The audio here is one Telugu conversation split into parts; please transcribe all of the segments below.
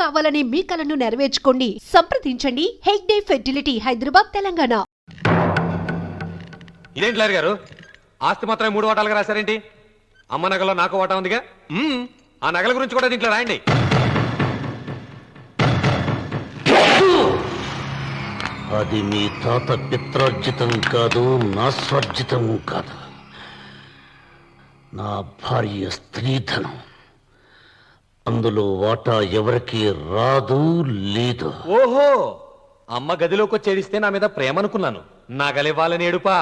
కావాలనే మీ కలను నెరవేర్చుకోండి. సంప్రదించండి హెగ్డే ఫెర్టిలిటీ, హైదరాబాద్, తెలంగాణ. ఇదేంటి లాయర్ గారు, ఆస్తి మాత్రమే 3 వాటాలుగా రాశారేంటి? అమ్మ నగలో నాకు వాటా ఉందిగా. ఆ నగల గురించి కూడా దీంట్లో రాయండి. అది మీ తాత పిత్రార్జితం కాదు, నా స్వర్జితం కాదు. నా భార్య స్త్రీధనం. అందులో వాటా ఎవరికి రాదు, లేదు. ఓహో, అమ్మ గదిలోకి వచ్చేడిస్తే నా మీద ప్రేమ అనుకున్నాను. నగలివ్వాలని ఏడుపా.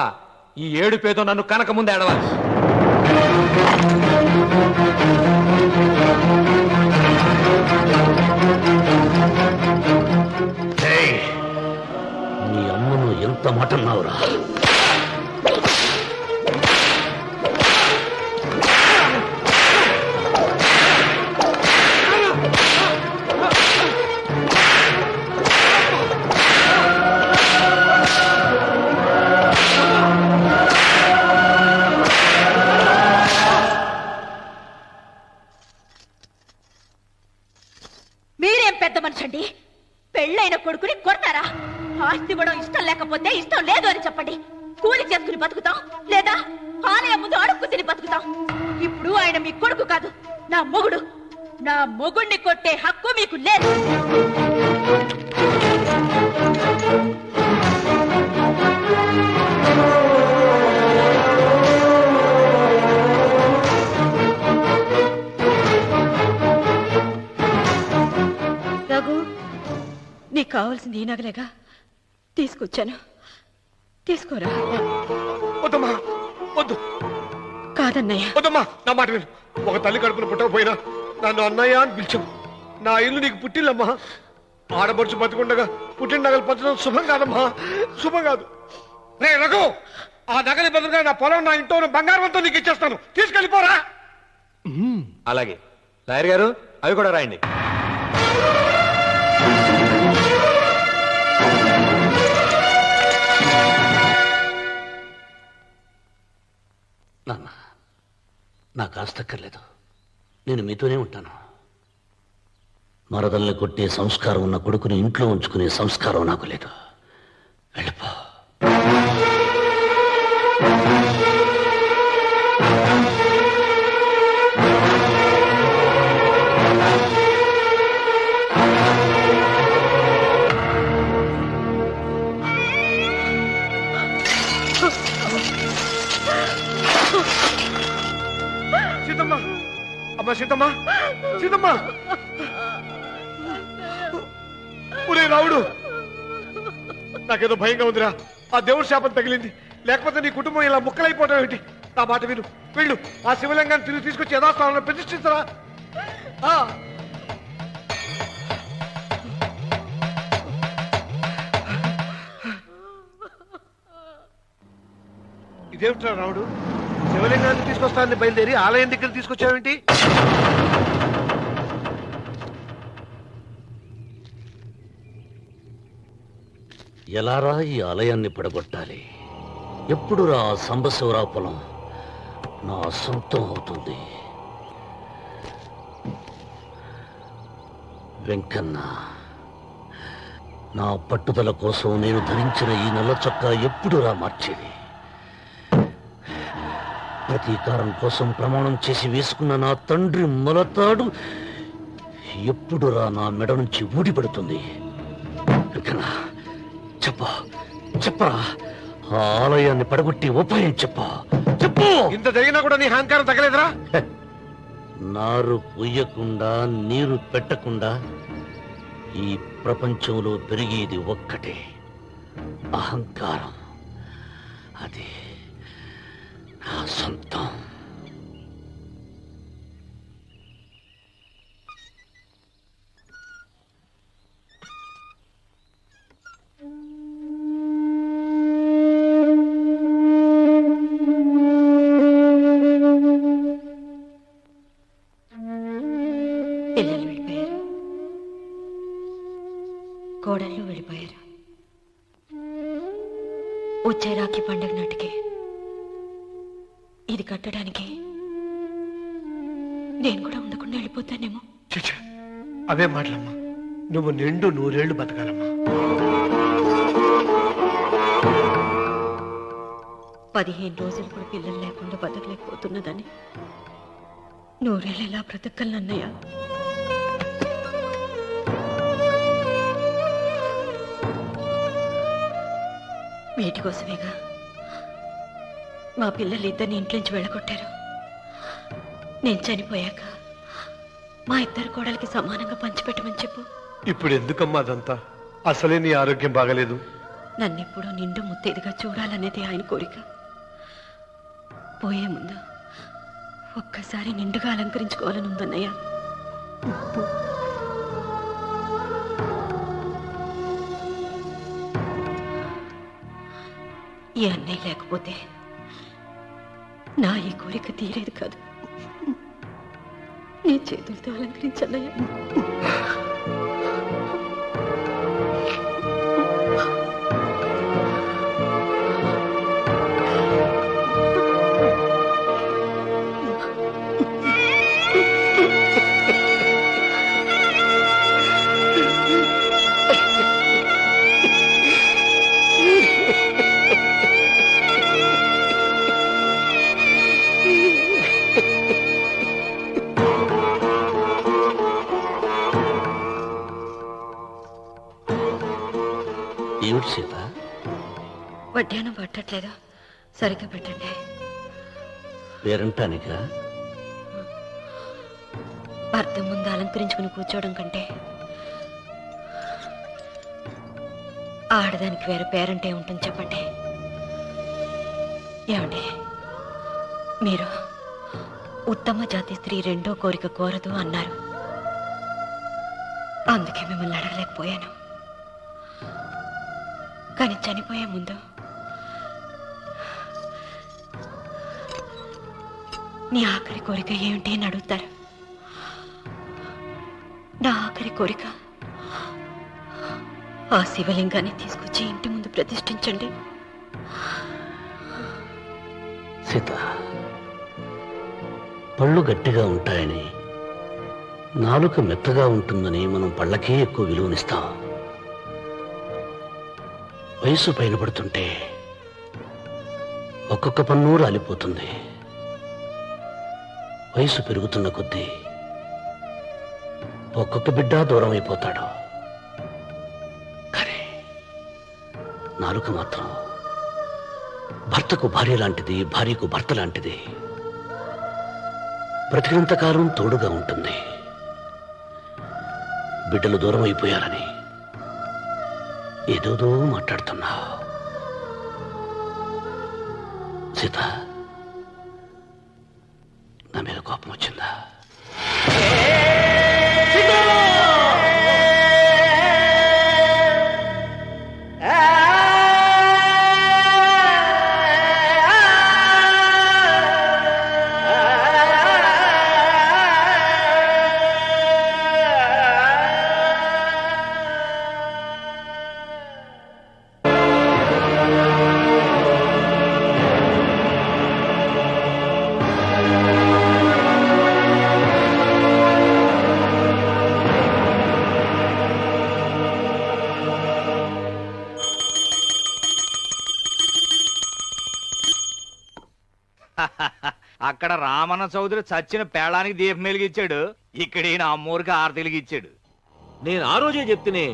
ఈ ఏడుపేదో నన్ను కనక ముందు ఏడవాలి. నీ అమ్మను ఎంత మాట అన్నావురా? మీరేం పెద్ద మనిషి అండి? పెళ్ళైన కొడుకుని కొడతారా? ఆస్తి కూడా ఇష్టం లేకపోతే ఇష్టం లేదు అని చెప్పండి. కూలి చేసుకుని బతుకుతాం, లేదా ఆలయం ముందు అడుక్కు తిని బతుకుతాం. ఇప్పుడు ఆయన మీ కొడుకు కాదు, నా మొగుడు. నా మొగుడిని కొట్టే హక్కు మీకు లేదు. రఘు, నీకు కావాల్సింది ఈ నగలేగా, తీసుకొచ్చాను. తీసుకోరా. వద్దమ్మా, వద్దు. కాదన్నయ్య. వద్దమ్మా, నా మాట విను. ఒక తల్లి కడుపున పుట్టకపోయినా నన్ను అన్నయ్య అని పిలిచావు. నా ఇల్లు నీకు పుట్టిల్లమ్మా. ఆడపడుచు బతుకుండగా పుట్టిన నగలు పంచడం శుభం కాదమ్మా, శుభం కాదు. రే రఘు, ఆ నగలి బదులుగా నా పొలం, నా ఇంట్లో బంగారంతో నీకు ఇచ్చేస్తాను. తీసుకెళ్ళిపోరా. అలాగే లాయర్ గారు, అవి కూడా రాయండి. నాన్న, నాకు ఆస్తక్కర్లేదు. నేను మీతోనే ఉంటాను. మరదల్ని కొట్టే సంస్కారం ఉన్న కొడుకుని ఇంట్లో ఉంచుకునే సంస్కారం నాకు లేదు. వెళ్ళిపో. సీతమ్మ, అమ్మా సీతమ్మ, సీతమ్మ. ఒరే రావుడు, నాకేదో భయంగా ఉందిరా. ఆ దేవుడి శాపం తగిలింది. లేకపోతే నీ కుటుంబం ఇలా ముక్కలైపోవడం ఏంటి? నా మాట విను, వెళ్ళు. ఆ శివలింగాన్ని తిరిగి తీసుకొచ్చి యథాస్థానంలో ప్రతిష్ఠించరా. ఇదేమిట్రా రావుడు, శివలింగాన్ని తీసుకొస్తానని బయలుదేరి ఆలయం దగ్గర తీసుకొచ్చావేంటి? ఎలారా ఈ ఆలయాన్ని పడగొట్టాలి? ఎప్పుడురా సంబశివరావు పొలం నా సొంతం అవుతుంది? వెంకన్న, నా పట్టుదల కోసం నేను ధరించిన ఈ నల్ల చొక్కా ఎప్పుడురా మార్చేది? ప్రతీకారం కోసం ప్రమాణం చేసి వేసుకున్న నా తండ్రి మొలతాడు ఎప్పుడురా నా మెడ నుంచి ఊడిపడుతుంది? వెంకన్న, చెప్పరా. ఆ ఆలయాన్ని పడగొట్టి ఉపాయం చెప్పు. ఇంత జరిగినా కూడా నీ అహంకారం తగ్గలేదురా? నారు పొయ్యకుండా నీరు పెట్టకుండా ఈ ప్రపంచంలో పెరిగేది ఒక్కటే, అహంకారం. అది నా సొంతం. పిల్లలు వెళ్ళిపోయారు, కోడళ్ళు వెళ్ళిపోయారు. వచ్చే రాఖీ పండుగ నాటికి ఇది కట్టడానికి నేను కూడా ఉండకుండా వెళ్ళిపోతానేమో. అవే మాటలమ్మా. నువ్వు నిండు 100 ఏళ్ళు బతకాలమ్మా. 15 రోజులు కూడా పిల్లలు లేకుండా బతకలేకపోతున్నదని 100 ఏళ్ళు ఎలా బ్రతకలన్నయ్య? వీటి కోసమేగా మా పిల్లలు ఇద్దరిని ఇంట్లోంచి వెళ్ళగొట్టారు. నేను చనిపోయాక మా ఇద్దరు కోడలికి సమానంగా పంచిపెట్టమని చెప్పు. ఇప్పుడు ఎందుకమ్మా అదంతా? అసలే నీ ఆరోగ్యం బాగలేదు. నన్నెప్పుడూ నిండు ముత్తైదుగా చూడాలనేది ఆయన కోరిక. పోయే ముందు ఒక్కసారి నిండుగా అలంకరించుకోవాలని ఉందన్నయ్య. ఈ అన్నయ్య లేకపోతే నా ఈ కోరిక తీరేది కాదు. నీ చేతులతో అలంకరించన్నయ్య. ఏమిటి సీత? వడ్డానం పట్టట్లేదా? సరిగ్గా పెట్టండి. పేరంటానిక భర్త ముందు అలంకరించుకుని కూర్చోవడం కంటే ఆడదానికి వేరే పేరంటే ఉంటుంది చెప్పండి. ఏమండి, మీరు ఉత్తమ జాతి స్త్రీ రెండో కోరిక కోరదు అన్నారు. అందుకే మిమ్మల్ని అడగలేకపోయాను. కానీ చనిపోయే ముందు నీ ఆఖరి కోరిక ఏమిటి అని అడుగుతారు. నా ఆఖరి కోరిక ఆ శివలింగాన్ని తీసుకొచ్చి ఇంటి ముందు ప్రతిష్ఠించండి. సీత, పళ్ళు గట్టిగా ఉంటాయని, నాలుక మెత్తగా ఉంటుందని మనం పళ్ళకే ఎక్కువ విలువనిస్తాం. వయసు పైన పడుతుంటే ఒక్కొక్క పన్ను రాలిపోతుంది. వయసు పెరుగుతున్న కొద్దీ ఒక్కొక్క బిడ్డ దూరం అయిపోతాడు. కానీ నాలుక మాత్రం భర్తకు భార్య లాంటిది, భార్యకు భర్త లాంటిది. బ్రతికినంతకాలం తోడుగా ఉంటుంది. బిడ్డలు దూరం అయిపోయారని ఏదోదో మాట్లాడుతున్నావు. సీత, నా మీద కోపం వచ్చిందా? అక్కడ రామన్న చౌదరి చచ్చిన పేళానికి దీపం వెలిగించాడు. ఇక్కడ ఈయన అమ్మూరికి ఆరతి వెలిగించాడు. నేను ఆ రోజే చెప్తేనే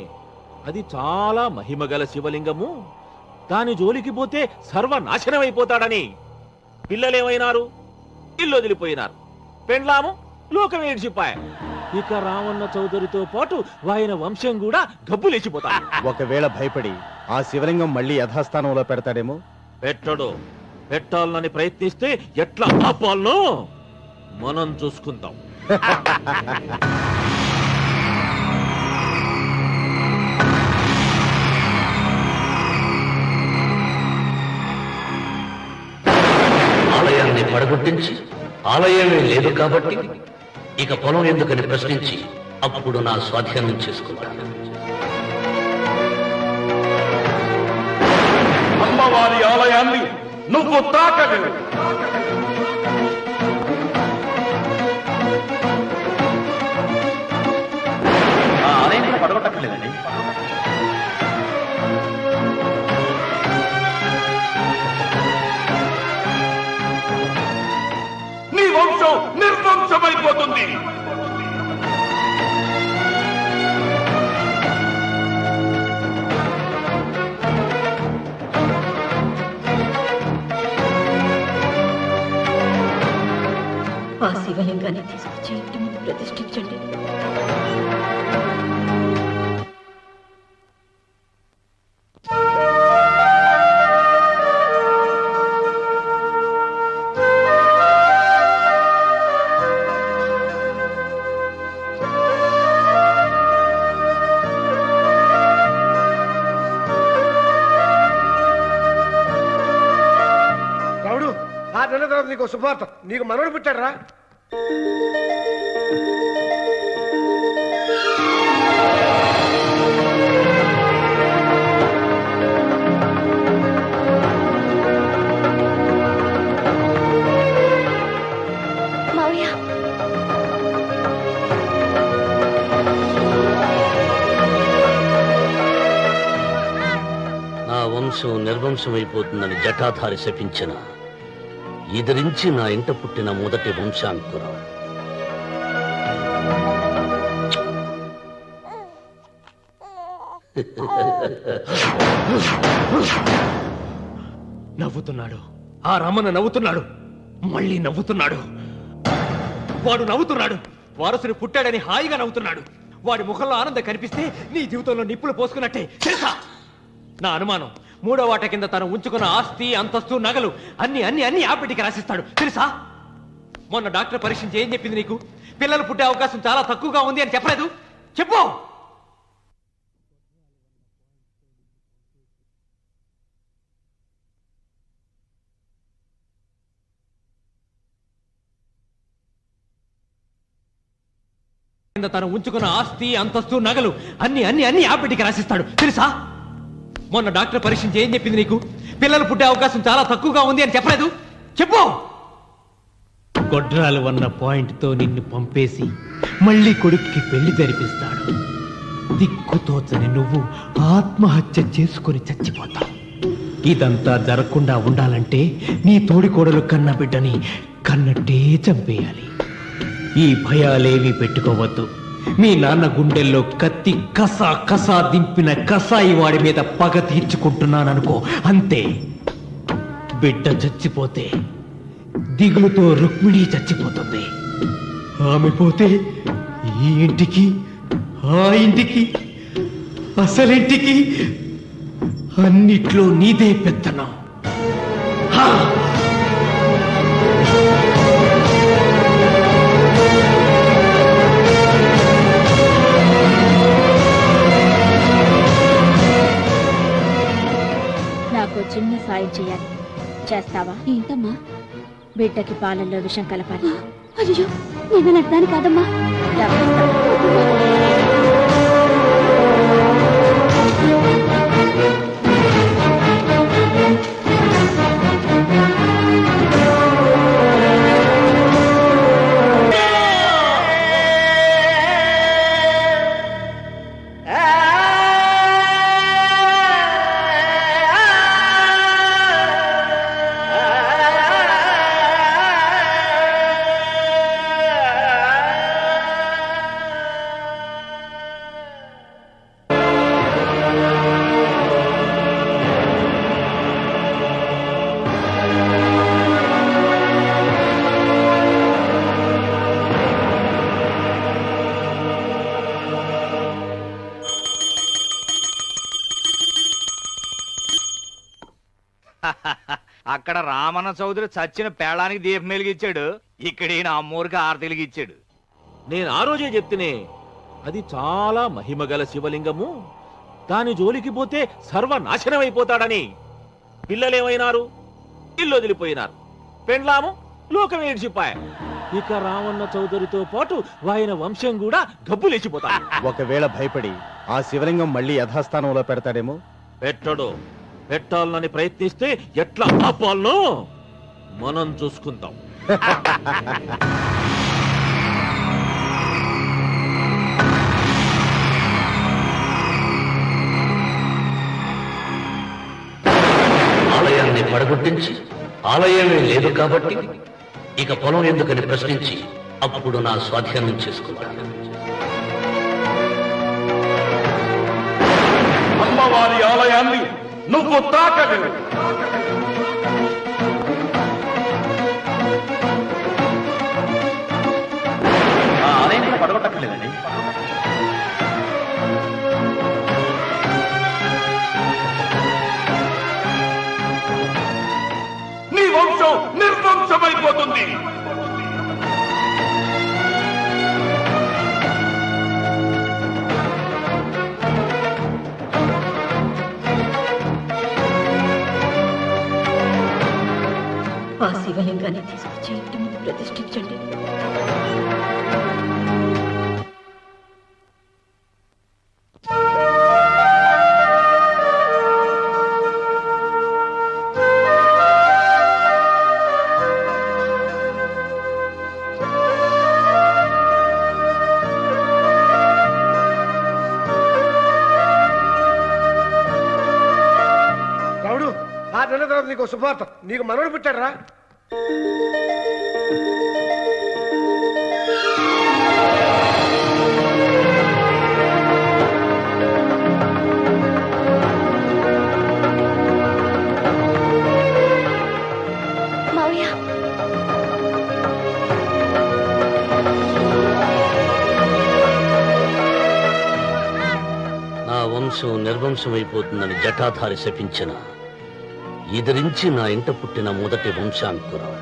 అది చాలా మహిమగల శివలింగము, దాని జోలికి పోతే సర్వనాశనం అయిపోతాడని. పిల్లలేమైనారు? ఇల్లు వదిలిపోయినారు. పెండ్లాము లోకం ఏడ్చిపాయ. ఇక రామన్న చౌదరితో పాటు ఆయన వంశం కూడా గబ్బులేచిపోతాడు. ఒకవేళ భయపడి ఆ శివలింగం మళ్ళీ యథాస్థానంలో పెడతాడేమో. పెట్టడు. పెట్టాలని ప్రయత్నిస్తే ఎట్లా ఆపాలనో మనం చూసుకుందాం. ఆలయాన్ని పడగొట్టించి ఆలయమే లేదు కాబట్టి ఇక పొలం ఎందుకని ప్రశ్నించి అప్పుడు నా స్వాధీనం చేసుకుంటాను. అమ్మవారి ఆలయాన్ని నువ్వు తాకలేవు. ఆ ఆలయం పగలగొట్టక్కర్లేదండి. నీ వంశం నిర్వంశమైపోతుంది. ఆ శివలింగాన్ని తీసుకొచ్చి ఇంటి ముందు ప్రతిష్ఠించండి. రావుడు 6 నెలల తర్వాత నీకు శుభార్త, నీకు మనవడు పుట్టాడు రా. మావయ్య, నా వంశం నిర్వంశమైపోతుందని జటాధారి శపించిన ఎదిరించి నా ఇంట పుట్టిన మొదటి వంశాంకురం. నవ్వుతున్నాడు. ఆ రమణ నవ్వుతున్నాడు. మళ్ళీ నవ్వుతున్నాడు. వాడు నవ్వుతున్నాడు. వారసుని పుట్టాడని హాయిగా నవ్వుతున్నాడు. వాడి ముఖంలో ఆనందం కనిపిస్తే నీ జీవితంలో నిప్పులు పోసుకున్నట్టే తెలుసా? నా అనుమానం 3వ వాట కింద తను ఉంచుకున్న ఆస్తి, అంతస్తు, నగలు అన్ని అన్ని అన్ని ఆ బిడ్డకి రాసిస్తాడు తెలుసా? మొన్న డాక్టర్ పరీక్షించి ఏం చెప్పింది నీకు? పిల్లలు పుట్టే అవకాశం చాలా తక్కువగా ఉంది అని చెప్పలేదు? చెప్పు. తను ఉంచుకున్న ఆస్తి, అంతస్తు, నగలు అన్ని అన్ని అన్ని ఆ బిడ్డకి రాసిస్తాడు తెలుసా? మొన్న డాక్టర్ పరీక్షించి ఏం చెప్పింది నీకు? పిల్లలు పుట్టే అవకాశం చాలా తక్కువగా ఉంది అని చెప్పలేదు? చెప్పు. గొడ్రాలు అన్న పాయింట్తో నిన్ను పంపేసి మళ్ళీ కొడుక్కి పెళ్లి జరిపిస్తాడు. దిక్కుతోచని నువ్వు ఆత్మహత్య చేసుకుని చచ్చిపోతావు. ఇదంతా జరగకుండా ఉండాలంటే నీ తోడికోడలు కన్న బిడ్డని కన్నట్టే చంపేయాలి. ఈ భయాలేవి పెట్టుకోవద్దు. మీ నాన్న గుండెల్లో కత్తి కసా కసా దింపిన కసాయి వాడి మీద పగ తీర్చుకుంటున్నాననుకో, అంతే. బిడ్డ చచ్చిపోతే దిగులుతో రుక్మిణి చచ్చిపోతుంది. ఆమె పోతే ఈ ఇంటికి, ఆ ఇంటికి, అసలింటికి అన్నిట్లో నీదే పెత్తనం. హా! నాకు చిన్న సాయం చేయాలి, చేస్తావా? ఏంటమ్మా? బిడ్డకి పాలల్లో విషం కలపాలి. అయ్యో, నేను అర్థాన్ని కాదమ్మా. అక్కడ రామన్న చౌదరి చచ్చిన పేళానికి దీపం వెలిగించాడు. ఇక్కడ ఈయన అమ్మూరికి ఆరతి వెలిగించాడు. నేను ఆ రోజే చెప్తేనే అది చాలా మహిమగల శివలింగము, దాని జోలికి పోతే సర్వనాశనం అయిపోతాడని. పిల్లలేమైనారు? ఇల్లు వదిలిపోయినారు. పెండ్లాము లోకం ఏడ్చిపాయ. ఇక రామన్న చౌదరితో పాటు ఆయన వంశం కూడా గబ్బు లేచిపోతాడు. ఒకవేళ భయపడి ఆ శివలింగం మళ్ళీ యథాస్థానంలో పెడతాడేమో. పెట్టడు. పెట్టాలని ప్రయత్నిస్తే ఎట్లా ఆపాలనో మనం చూసుకుందాం. పడగొట్టించి ఆలయమే లేదు కాబట్టి ఇక పొలం ఎందుకని ప్రశ్నించి అప్పుడు నా స్వాధీనం చేసుకున్నాను. అమ్మవారి ఆలయాన్ని నువ్వు తాకలేవు. ఆ ఆలయాన్ని పడగొట్టక్కర్లేదండి. నీ వంశం నిర్వంశమైపోతుంది. ఆ శివలింగాన్ని తీసుకొచ్చి ఇంటి ముందు ప్రతిష్ఠించండి. రావుడు, 6 నెలల తర్వాత నీకు శుభార్త. నీకు మనవడు పుట్టాడురా. మావయ్య నా వంశం నిర్వంశమైపోతుందని జటాధారి శపించిన ఎదిరించి నా ఇంట పుట్టిన మొదటి వంశాంకురం.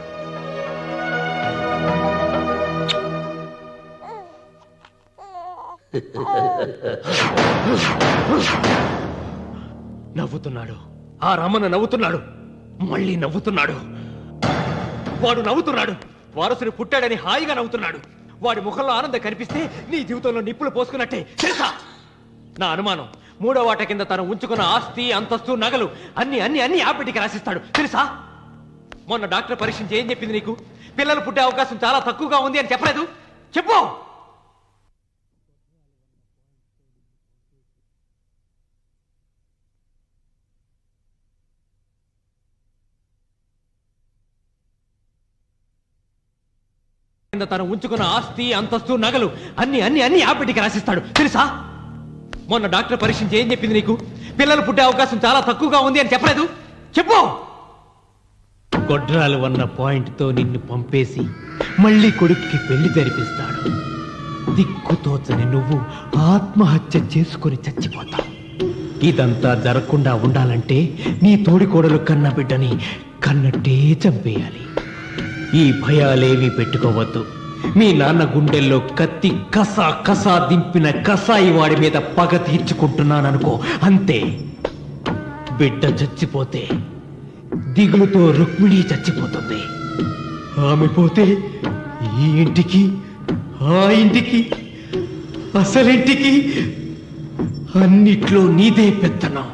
నవ్వుతున్నాడు. ఆ రమణ నవ్వుతున్నాడు. మళ్ళీ నవ్వుతున్నాడు. వాడు నవ్వుతున్నాడు. వారసుని పుట్టాడని హాయిగా నవ్వుతున్నాడు. వాడి ముఖంలో ఆనందం కనిపిస్తే నీ జీవితంలో నిప్పులు పోసుకున్నట్టే తెలుసా? నా అనుమానం 3వ వాట కింద తను ఉంచుకున్న ఆస్తి, అంతస్తు, నగలు అన్ని అన్ని అన్ని ఆ పెట్టి రాసిస్తాడు తెలుసా? మొన్న డాక్టర్ పరీక్షించి ఏం చెప్పింది నీకు? పిల్లలు పుట్టే అవకాశం చాలా తక్కువగా ఉంది అని చెప్పలేదు? చెప్పు. తను ఉంచుకున్న ఆస్తి, అంతస్తు, నగలు అన్ని అన్ని అన్ని ఆ పెట్టి రాసిస్తాడు తెలుసా? మొన్న డాక్టర్ పరీక్షించి ఏం చెప్పింది నీకు? పిల్లలు పుట్టే అవకాశం చాలా తక్కువగా ఉంది అని చెప్పలేదు? చెప్పు. గొడ్రాలు అన్న పాయింట్తో నిన్ను పంపేసి మళ్ళీ కొడుక్కి పెళ్లి జరిపిస్తాడు. దిక్కుతోచని నువ్వు ఆత్మహత్య చేసుకుని చచ్చిపోతావు. ఇదంతా జరగకుండా ఉండాలంటే నీ తోడికోడలు కన్న బిడ్డని కన్నట్టే చంపేయాలి. ఈ భయాలేవి పెట్టుకోవద్దు. మీ నాన్న గుండెల్లో కత్తి కసా కసా దింపిన కసాయి వాడి మీద పగ తీర్చుకుంటున్నాననుకో, అంతే. బిడ్డ చచ్చిపోతే దిగులుతో రుక్మిణి చచ్చిపోతుంది. ఆమె పోతే ఈ ఇంటికి, ఆ ఇంటికి, అసలింటికి అన్నిట్లో నీదే పెత్తనం.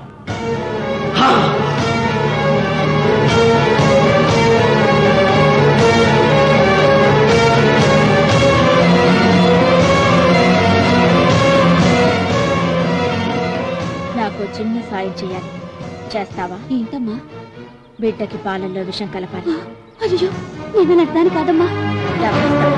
నాకు చిన్న సాయం చేయాలి. చేస్తావా? ఏంటమ్మా? బిడ్డకి పాలల్లో విషం కలపాలి. అయ్యో, నేను అర్థాన్ని కాదమ్మా. డబ్బిస్తాను.